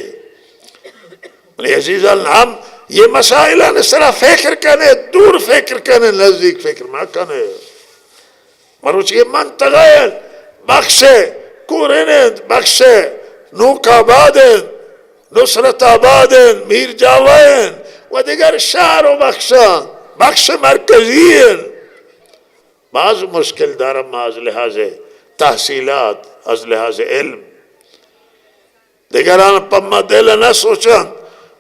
منی عزیزان ہم یہ مسائل نسرا فکر کنے، دور فکر کنے، نزدیک فکر ما کنے. مروچ یہ منطقہ بخشے کورینند، بخشے نوک آبادند، نصرت آبادند، میر جاوین و دیگر شهر و بخشان، بخش مرکزیین. بعض مشکل دارم از لحاظ تحصیلات، از لحاظ علم. دیگران پا دل نسوچند،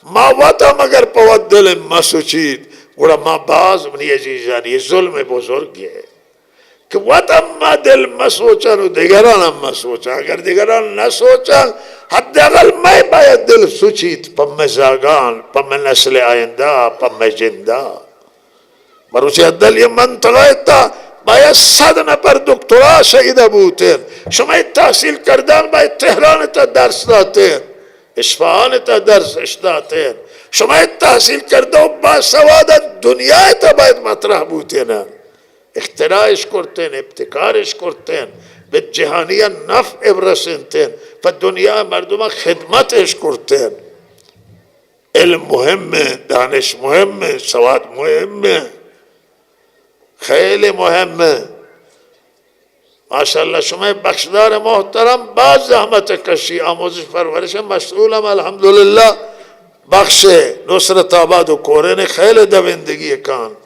ما وطا مگر پا دل ما سوچید. گوڑا ما بعض منی عزیزان یہ ظلم بزرگ ہے کہ وطا ما دل ما سوچن و دیگران هم ما سوچن. اگر دیگران نسوچن حداقل میں باید دل سوچید پا مزاگان، پا نسل آئندہ، پا جندہ. مروچی دل یہ منطقہ تا باید 100 نفر دکترا شهیده بودن. شما تحصیل کردن باید تهران تا درس داتن، اصفهان تا درس داتن. شما تحصیل کرده و با سواد دنیا تا باید مطرح بودن، اختراعش کرتن، ابتکارش کرتن، به جهانی نفع برسندن و دنیا مردم خدمتش کرتن. علم مهمه، دانش مهمه، سواد مهمه، خیلی مهمه. ماشاءالله شما بخشدار محترم باز زحمت کشی آموزش پرورش مسئولم الحمدلله بخش نصرت آباد و کورین خیلی دوندگی کان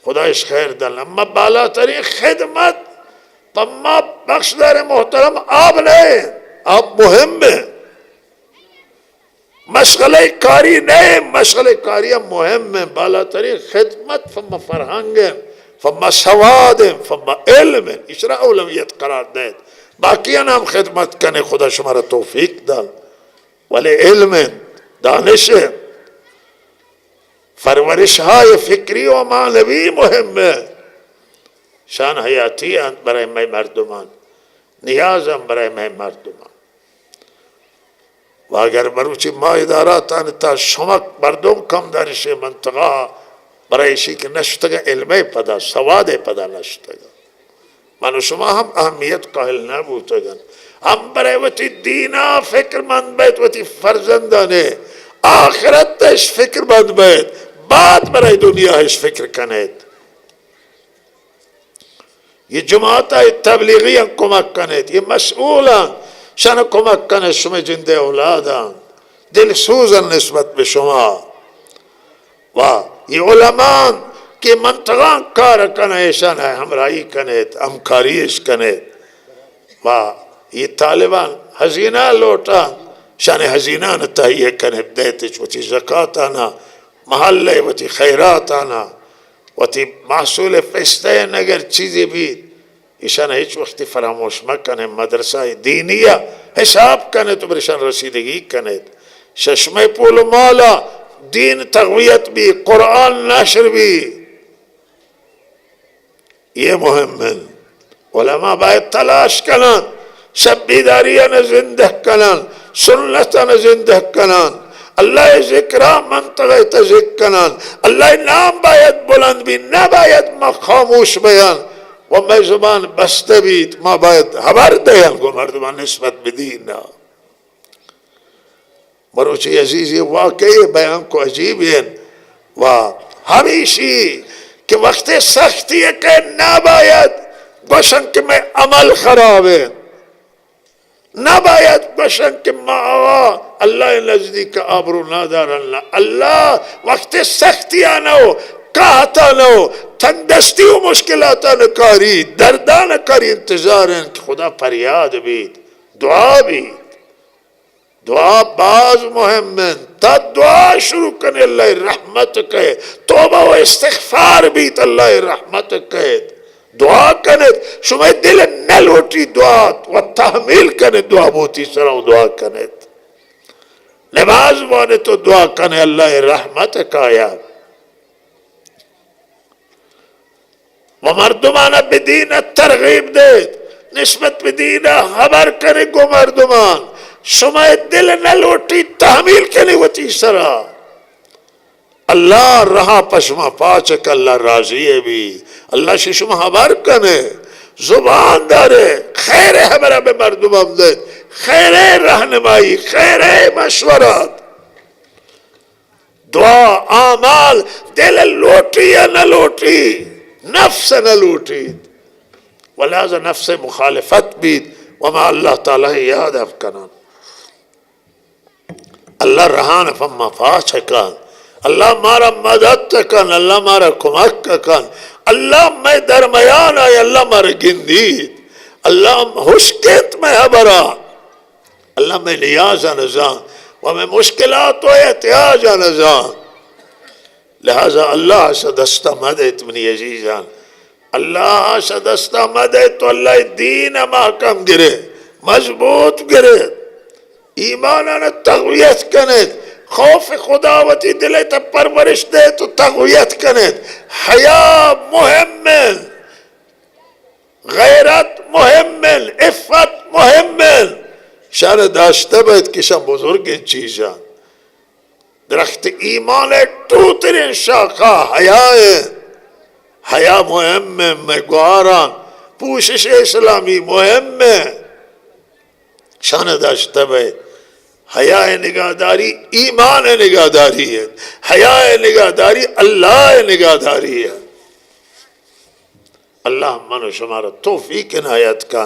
خدایش خیر دل. اما بالاترین خدمت ما بخشدار محترم آب نہیں، آب مهمه. مشغله کاری نہیں، مشغله کاری مهمه. بالاترین خدمت فما فرهنگ، فما سواد، فما علم، اشرا اولویت قرار دید. باقیان هم خدمت کنه، خدا شما را توفیق دل. ولی علم، دانش، پرورش های فکری و معنوی مهمه. شان حیاتی اند برای ما مردمان، نیازم برای ما مردمان. و اگر مروچی ما اداراتان تا شما مردم کم دارش منطقه برایشی که نشتگا علمه پدا، سواد پدا نشتگا. من و شما هم اهمیت قائل نبودگن. هم برای وتی دینا فکر مند بید، وتی فرزندانه آخرتش فکر مند بید، بعد برای دنیاش فکر کنید. یہ جماعتای تبلیغی کمک کنید، یہ مسئولان شان کمک کنید. شما جنده اولادان دل سوزن نسبت به شما و یہ علماء کے منطقان کار کنه شان ہمراہی کنید، همکاریش کنید. و یہ طالبان حزینہ لوٹان شان حزینان تهیه کنه بدیتش، و تی زکاتانا محله، و تی خیراتانا، و تی محصول فسته نگر چیزی بید ईशान हिच वक्ति फरामोश मकने मदरसा दीनिया हिसाब कने तो बरशान रसीदगी कने शशमे पुल मौला दीन तगवियत भी कुरान नशर भी ये मुहिम है। उलमा बायत तलाश कनान शब्बीदारिया ने जिंदह कनान सुन्नता ने जिंदह कनान अल्लाह जिक्रा मंतगे तजिक कनान अल्लाह नाम बायत बुलंद भी ना बायत मा खामोश बयान वो मैं जुबान बस्ते भी मा बायत हबर दयान को मर्दमान निस्बत बिदीना मरोची अजीज ये वाकई बयान को अजीब है वाह हमेशी कि वक्त सख्ती है कि ना बायत गोशन के में अमल खराब है ना बायत गोशन के मावा अल्लाह नजदीक आबरू नादार अल्लाह वक्त सख्ती आना हो कहता न हो तंगदस्ती हो मुश्किलाता न कारी दर्दा न करी इंतजार है कि खुदा फरियाद भी दुआ बाज मुहिम तब दुआ शुरू करने अल्लाह रहमत कहे तौबा व इस्तिग़फ़ार भी अल्लाह रहमत कहे दुआ करे शुमे दिल न लोटी दुआ व तहमील करे दुआ बोती सराव दुआ करे नमाज वाने तो दुआ करे अल्लाह रहमत काया वो मर्दुमाना बिदीन तरगीब दे निस्बत बिदीन खबर करे गो मर्दुमान शुमे दिल न लोटी तहमील करे वती सरा अल्लाह रहा पशमा पाचक अल्लाह राजी है भी अल्लाह शिशुम हबर कने जुबान दारे खैर हमारा में मर्दुम दे खैर रहनुमाई खैर मशवरत दुआ आमाल दिल लोटी या न लोटी नफ्स न लोटी वलाज़ नफ्स मुखालिफत भी वमा अल्लाह ताला याद अफकना अल्लाह रहान फम्मा पाचकान अल्लाह मारा मदद कन अल्लाह मारा कुमक कन अल्लाह मैं दरमयान आए अल्लाह मारे गिंदी अल्लाह हुश्केत में हबरा अल्लाह मैं नियाज नजा व मैं मुश्किलात तो एहतियाज नजा लिहाजा अल्लाह सदस्ता मदद मनी अजीजान अल्लाह सदस्ता मदद तो अल्लाह दीन महकम गिरे मजबूत गिरे ईमान न तक़वियत कने खौफ खुदावती दिले तब परवरिश दे तो तक़वियत कने हया मुहिम्मन गैरत मुहिम्मन इफ़्फ़त मुहिम्मन शान दाश्ते बैत किशा बुजुर्ग चीज़ा दरख्त ईमान टूतरे शाखा हया मुहिम्मन में गुआरान पूशिश इस्लामी मुहिम्मन शान दाश्ते बैत हया निगाहदारी ईमान निगाहदारी है हया निगाहदारी अल्लाह निगाहदारी है अल्लाह मनो शुमारा तौफीक इनायत का